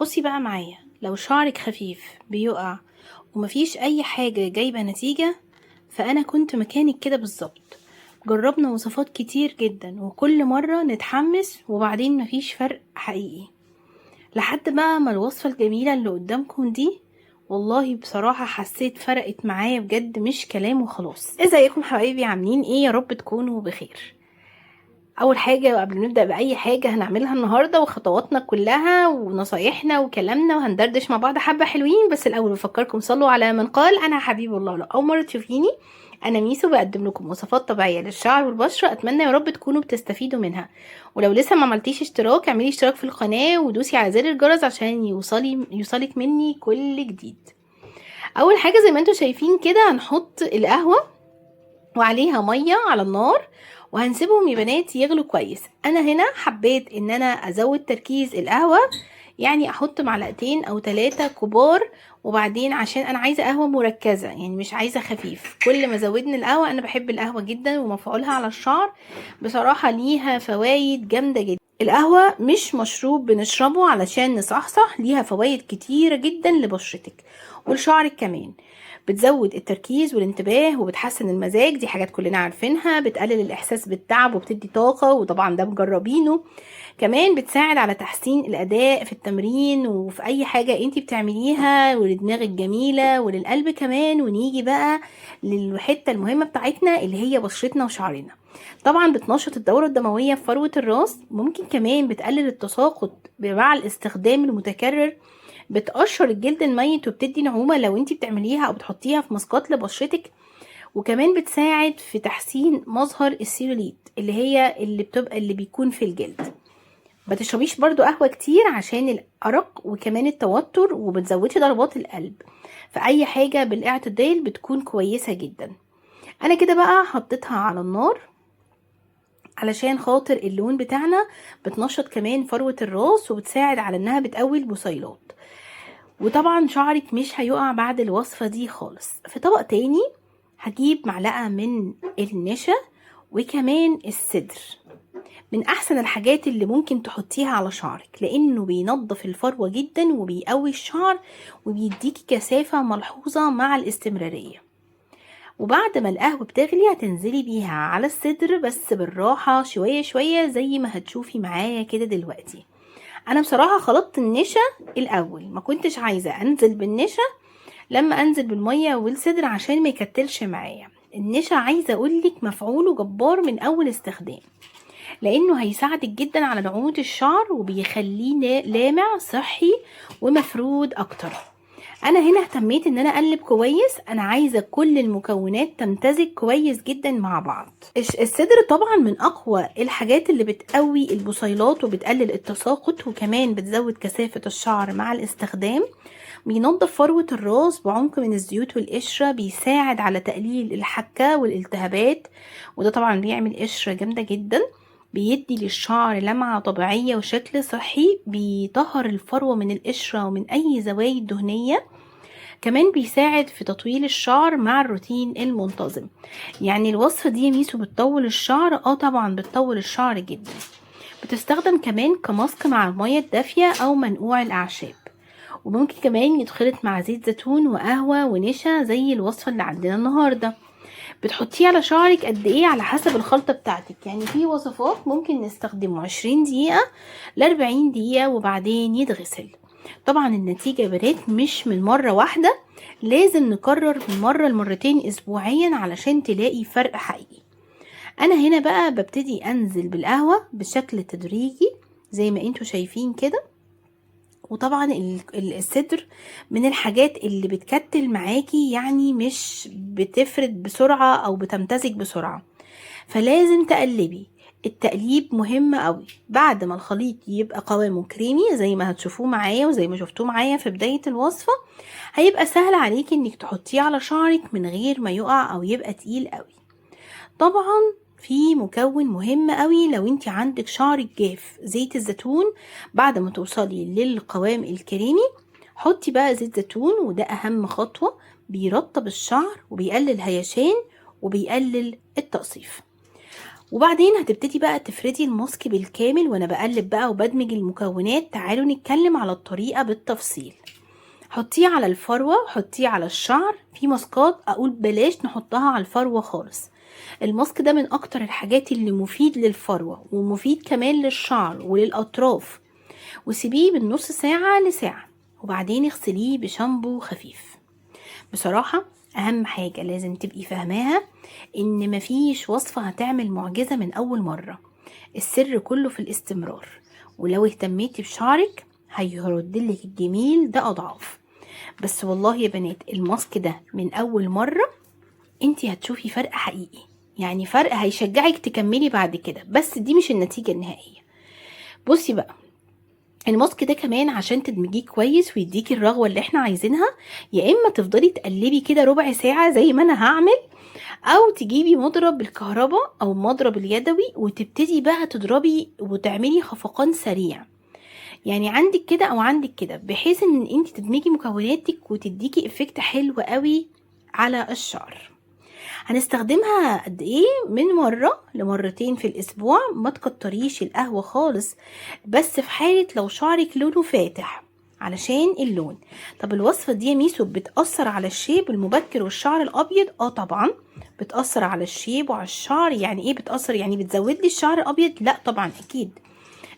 بصي بقى معايا، لو شعرك خفيف بيقع ومفيش اي حاجة جايبة نتيجة، فانا كنت مكانك كده بالظبط. جربنا وصفات كتير جدا وكل مرة نتحمس وبعدين مفيش فرق حقيقي، لحد بقى ما الوصفة الجميلة اللي قدامكم دي والله بصراحة حسيت فرقت معايا بجد، مش كلام وخلاص. ازيكم حبايبي؟ عاملين ايه؟ يا رب تكونوا بخير. اول حاجه قبل ما نبدا باي حاجه هنعملها النهارده وخطواتنا كلها ونصايحنا وكلامنا وهندردش مع بعض حبه حلوين، بس الاول بفكركم صلوا على من قال انا حبيب الله. لو اول مره تشوفيني، انا ميسو، بقدم لكم وصفات طبيعيه للشعر والبشره، اتمنى يا رب تكونوا بتستفيدوا منها. ولو لسه ما عملتيش اشتراك، اعملي اشتراك في القناه ودوسي على زر الجرس عشان يوصلك مني كل جديد. اول حاجه زي ما انتم شايفين كده هنحط القهوه وعليها ميه على النار، وهنسيبهم يا بنات يغلوا كويس. انا هنا حبيت ان انا ازود تركيز القهوه، يعني احط معلقتين او 3 كبار، وبعدين عشان انا عايزه قهوه مركزه، يعني مش عايزه خفيف. كل ما زودنا القهوه، انا بحب القهوه جدا ومفعولها على الشعر بصراحه ليها فوائد جامده جدا. القهوه مش مشروب بنشربه علشان نصحصح، ليها فوائد كتيره جدا لبشرتك ولشعرك كمان. بتزود التركيز والانتباه وبتحسن المزاج، دي حاجات كلنا عارفينها. بتقلل الاحساس بالتعب وبتدي طاقة، وطبعا ده مجربينه. كمان بتساعد على تحسين الاداء في التمرين وفي اي حاجة انتي بتعمليها، ولدماغ الجميلة وللقلب كمان. ونيجي بقى للحتة المهمة بتاعتنا اللي هي بشرتنا وشعرنا. طبعا بتنشط الدورة الدموية في فروة الراس، ممكن كمان بتقلل التساقط مع الاستخدام المتكرر. بتقشر الجلد الميت وبتدي نعومة لو انتي بتعمليها او بتحطيها في ماسكات لبشرتك. وكمان بتساعد في تحسين مظهر السيلوليت اللي بيكون في الجلد. ما تشربيش برضو قهوة كتير عشان الأرق وكمان التوتر، وبتزودش ضربات القلب. فأي حاجة بالاعتدال بتكون كويسة جدا. أنا كده بقى حطيتها على النار علشان خاطر اللون بتاعنا. بتنشط كمان فروة الراس وبتساعد على انها بتقوي البصيلات. وطبعا شعرك مش هيقع بعد الوصفة دي خالص. في طبق تاني هجيب معلقة من النشا وكمان السدر، من احسن الحاجات اللي ممكن تحطيها على شعرك، لانه بينظف الفروة جدا وبيقوي الشعر وبيديكي كثافة ملحوظة مع الاستمرارية. وبعد ما القهوة بتغلي هتنزلي بيها على الصدر، بس بالراحة شوية شوية زي ما هتشوفي معايا كده دلوقتي. انا بصراحة خلطت النشا الاول، ما كنتش عايزة انزل بالنشا لما انزل بالمية والصدر عشان ما يكتلش معايا. النشا عايزة اقولك مفعوله جبار من اول استخدام، لانه هيساعدك جدا على نعومة الشعر وبيخليه لامع صحي ومفرود اكتر. انا هنا اهتميت ان انا اقلب كويس، انا عايزه كل المكونات تمتزج كويس جدا مع بعض. الصدر طبعا من اقوى الحاجات اللي بتقوي البصيلات وبتقلل التساقط، وكمان بتزود كثافه الشعر مع الاستخدام. بينظف فروه الراس بعمق من الزيوت والقشره، بيساعد على تقليل الحكه والالتهابات، وده طبعا بيعمل قشره جامده جدا. بيدي للشعر لمعة طبيعية وشكل صحي، بيطهر الفروة من القشرة ومن أي زوايد دهنية. كمان بيساعد في تطويل الشعر مع الروتين المنتظم. يعني الوصفة دي ميسو بتطول الشعر؟ طبعا بتطول الشعر جدا. بتستخدم كمان كماسك مع المية الدافية أو منقوع الأعشاب، وممكن كمان يتخلط مع زيت زيتون وقهوة ونشا زي الوصفة اللي عندنا النهاردة. بتحطيه على شعرك قد ايه على حسب الخلطة بتاعتك، يعني في وصفات ممكن نستخدمه 20 دقيقة ل40 دقيقة وبعدين يتغسل. طبعا النتيجة يا بنات مش من مرة واحدة، لازم نكرر من مرة لمرتين اسبوعيا علشان تلاقي فرق حقيقي. انا هنا بقى ببتدي انزل بالقهوة بشكل تدريجي زي ما انتوا شايفين كده. وطبعا الصدر من الحاجات اللي بتكتل معاكي، يعني مش بتفرد بسرعة او بتمتزج بسرعة، فلازم تقلبي. التقليب مهم قوي. بعد ما الخليط يبقى قوامه كريمي زي ما هتشوفوه معايا وزي ما شفتوه معايا في بداية الوصفة، هيبقى سهل عليكي انك تحطيه على شعرك من غير ما يقع او يبقى تقيل قوي. طبعا في مكون مهم قوي لو انت عندك شعرك جاف، زيت الزيتون. بعد ما توصلي للقوام الكريمي حطي بقى زيت زيتون، وده اهم خطوة. بيرطب الشعر وبيقلل هيشان وبيقلل التقصيف. وبعدين هتبتدي بقى تفردي الماسك بالكامل. وانا بقلب بقى وبدمج المكونات، تعالوا نتكلم على الطريقة بالتفصيل. حطيه على الفروة، حطيه على الشعر. في ماسكات اقول بلاش نحطها على الفروة خالص. الماسك ده من اكتر الحاجات اللي مفيد للفروة ومفيد كمان للشعر وللاطراف. وسيبيه من نص ساعة لساعة، وبعدين اغسليه بشامبو خفيف. بصراحة اهم حاجة لازم تبقي فاهماها ان مفيش وصفة هتعمل معجزة من اول مرة. السر كله في الاستمرار، ولو اهتميتي بشعرك هيردلك الجميل ده اضعاف. بس والله يا بنات الماسك ده من اول مرة انتي هتشوفي فرق حقيقي، يعني فرق هيشجعك تكملي بعد كده. بس دي مش النتيجة النهائية. بصي بقى، الماسك ده كمان عشان تدمجيه كويس ويديكي الرغوة اللي احنا عايزينها، يا اما تفضلي تقلبي كده ربع ساعة زي ما انا هعمل، او تجيبي مضرب بالكهرباء او مضرب اليدوي وتبتدي بقى تضربي وتعملي خفقان سريع. يعني عندك كده او عندك كده، بحيث ان انت تدمجي مكوناتك وتديكي افكت حلو قوي على الشعر. هنستخدمها قد ايه؟ من مرة لمرتين في الاسبوع. ما تكتريش القهوة خالص، بس في حالة لو شعرك لونه فاتح علشان اللون. طب الوصفة دي يا ميسو بتأثر على الشيب المبكر والشعر الابيض؟ طبعا بتأثر على الشيب وعلى الشعر. يعني ايه بتأثر؟ يعني بتزود لي الشعر الابيض؟ لا طبعا اكيد.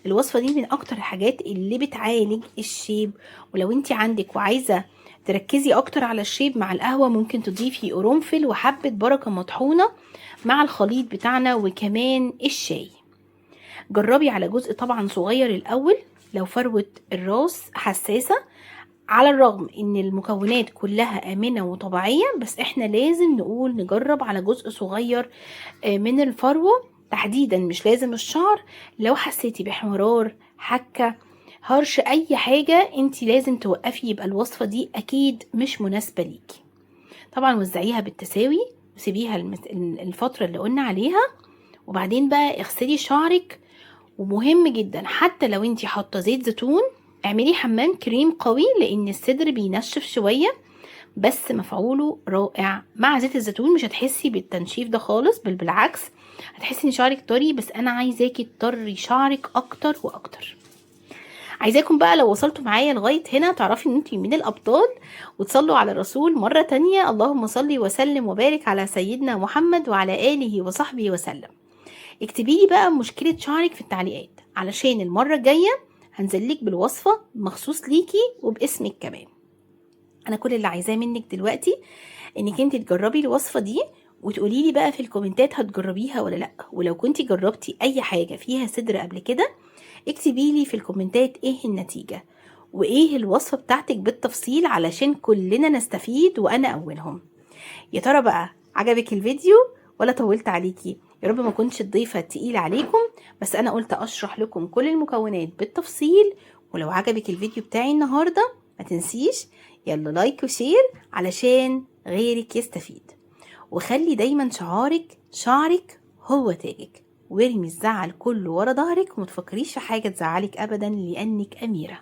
الوصفة دي من اكتر الحاجات اللي بتعالج الشيب. ولو انت عندك وعايزة تركزي اكتر على الشيب، مع القهوة ممكن تضيفي قرنفل وحبة بركة مطحونة مع الخليط بتاعنا وكمان الشاي. جربي على جزء طبعا صغير الاول. لو فروة الراس حساسة، على الرغم ان المكونات كلها امنة وطبيعية، بس احنا لازم نقول نجرب على جزء صغير من الفروة تحديدا، مش لازم الشعر. لو حسيتي باحمرار، حكة، هرش، اي حاجة انتي لازم توقفي، يبقى الوصفة دي اكيد مش مناسبة ليكي. طبعا وزعيها بالتساوي وسيبيها الفترة اللي قلنا عليها، وبعدين بقى اغسلي شعرك. ومهم جدا حتى لو انتي حاطة زيت زيتون، اعملي حمام كريم قوي، لان الصدر بينشف شوية بس مفعوله رائع. مع زيت الزيتون مش هتحسي بالتنشيف ده خالص، بل بالعكس هتحسي ان شعرك طري. بس انا عايزاكي تطري شعرك اكتر واكتر. عايزاكم بقى لو وصلتوا معايا لغاية هنا تعرفي ان انتي من الابطال، وتصلوا على الرسول مرة تانية. اللهم صلي وسلم وبارك على سيدنا محمد وعلى آله وصحبه وسلم. اكتبي لي بقى مشكلة شعرك في التعليقات، علشان المرة الجاية هنزلك بالوصفة مخصوص ليكي وباسمك كمان. انا كل اللي عايزاه منك دلوقتي انك انت تجربي الوصفة دي وتقولي لي بقى في الكومنتات هتجربيها ولا لا. ولو كنتي جربتي اي حاجة فيها صدر قبل كده، اكتبي لي في الكومنتات ايه النتيجة وايه الوصفة بتاعتك بالتفصيل، علشان كلنا نستفيد وانا اولهم. يا ترى بقى عجبك الفيديو ولا طولت عليكي؟ يا رب ما كنتش الضيفة تقيل عليكم، بس انا قلت اشرح لكم كل المكونات بالتفصيل. ولو عجبك الفيديو بتاعي النهاردة ما تنسيش يلا لايك وشير علشان غيرك يستفيد. وخلي دايما شعرك هو تاجك، وارمي الزعل كله ورا ظهرك، ومتفكريش في حاجة تزعلك ابدا لانك اميرة.